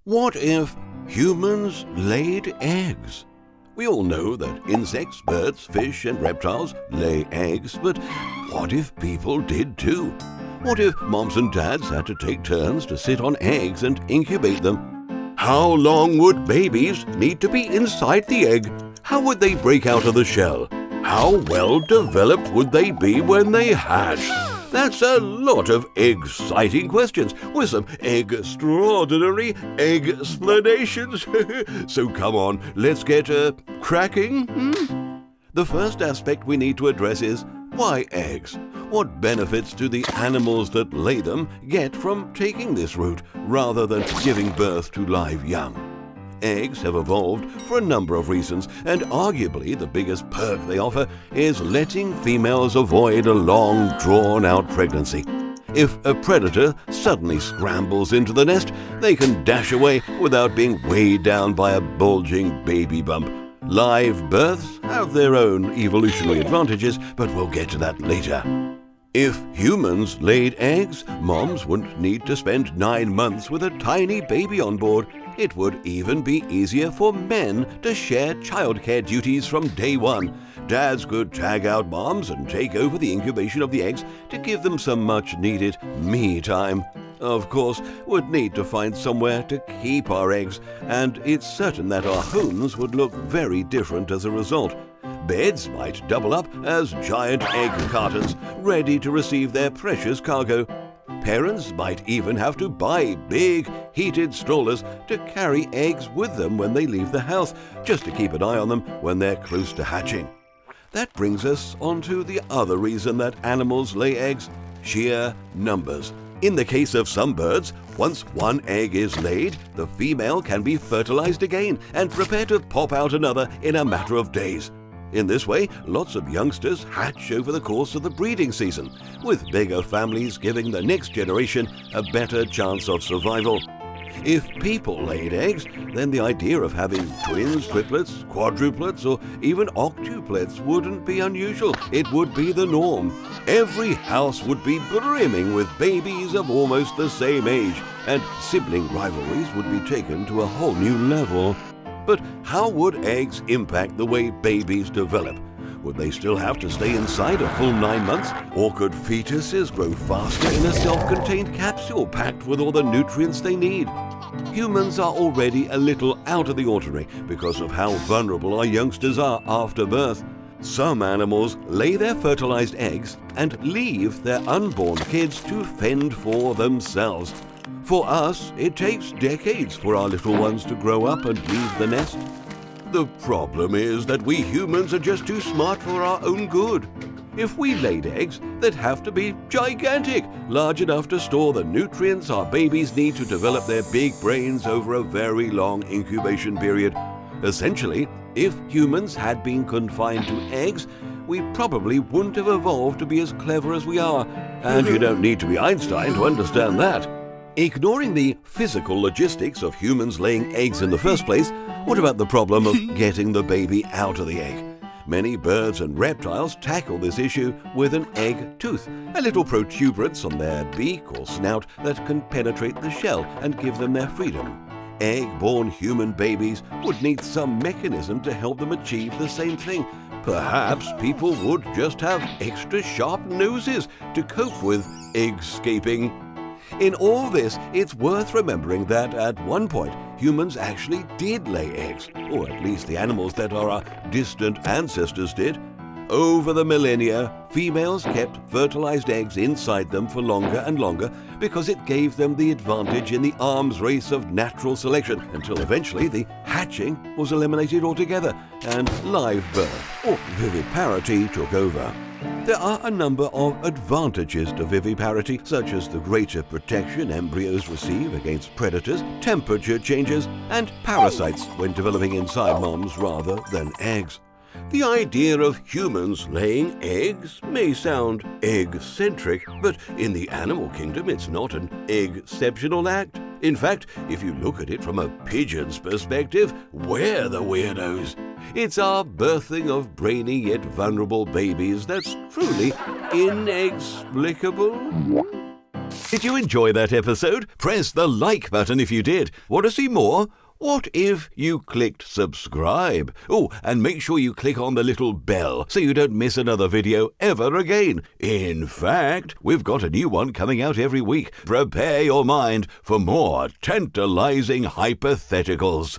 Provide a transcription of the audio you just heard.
What if humans laid eggs? We all know that insects, birds, fish and reptiles lay eggs, but what if people did too? What if moms and dads had to take turns to sit on eggs and incubate them? How long would babies need to be inside the egg? How would they break out of the shell? How well developed would they be when they hatch? That's a lot of exciting questions with some extraordinary explanations. So come on, let's get cracking. The first aspect we need to address is why eggs? What benefits do the animals that lay them get from taking this route rather than giving birth to live young? Eggs have evolved for a number of reasons, and arguably the biggest perk they offer is letting females avoid a long, drawn-out pregnancy. If a predator suddenly scrambles into the nest, they can dash away without being weighed down by a bulging baby bump. Live births have their own evolutionary advantages, but we'll get to that later. If humans laid eggs, moms wouldn't need to spend 9 months with a tiny baby on board. It would even be easier for men to share childcare duties from day one. Dads could tag out moms and take over the incubation of the eggs to give them some much-needed me time. Of course, we'd need to find somewhere to keep our eggs, and it's certain that our homes would look very different as a result. Beds might double up as giant egg cartons, ready to receive their precious cargo. Parents might even have to buy big, heated strollers to carry eggs with them when they leave the house, just to keep an eye on them when they're close to hatching. That brings us on to the other reason that animals lay eggs: sheer numbers. In the case of some birds, once one egg is laid, the female can be fertilized again and prepare to pop out another in a matter of days. In this way, lots of youngsters hatch over the course of the breeding season, with bigger families giving the next generation a better chance of survival. If people laid eggs, then the idea of having twins, triplets, quadruplets, or even octuplets wouldn't be unusual. It would be the norm. Every house would be brimming with babies of almost the same age, and sibling rivalries would be taken to a whole new level. But how would eggs impact the way babies develop? Would they still have to stay inside a full 9 months? Or could fetuses grow faster in a self-contained capsule packed with all the nutrients they need? Humans are already a little out of the ordinary because of how vulnerable our youngsters are after birth. Some animals lay their fertilized eggs and leave their unborn kids to fend for themselves. For us, it takes decades for our little ones to grow up and leave the nest. The problem is that we humans are just too smart for our own good. If we laid eggs, they'd have to be gigantic, large enough to store the nutrients our babies need to develop their big brains over a very long incubation period. Essentially, if humans had been confined to eggs, we probably wouldn't have evolved to be as clever as we are. And you don't need to be Einstein to understand that. Ignoring the physical logistics of humans laying eggs in the first place, what about the problem of getting the baby out of the egg? Many birds and reptiles tackle this issue with an egg tooth, a little protuberance on their beak or snout that can penetrate the shell and give them their freedom. Egg-born human babies would need some mechanism to help them achieve the same thing. Perhaps people would just have extra sharp noses to cope with egg-scaping. In all this, it's worth remembering that at one point, humans actually did lay eggs, or at least the animals that are our distant ancestors did. Over the millennia, females kept fertilized eggs inside them for longer and longer because it gave them the advantage in the arms race of natural selection, until eventually the hatching was eliminated altogether and live birth, or viviparity, took over. There are a number of advantages to viviparity, such as the greater protection embryos receive against predators, temperature changes, and parasites when developing inside moms rather than eggs. The idea of humans laying eggs may sound egg-centric, but in the animal kingdom it's not an egg-ceptional act. In fact, if you look at it from a pigeon's perspective, we're the weirdos. It's our birthing of brainy yet vulnerable babies that's truly inexplicable. Did you enjoy that episode? Press the like button if you did. Want to see more? What if you clicked subscribe? Oh, and make sure you click on the little bell so you don't miss another video ever again. In fact, we've got a new one coming out every week. Prepare your mind for more tantalizing hypotheticals.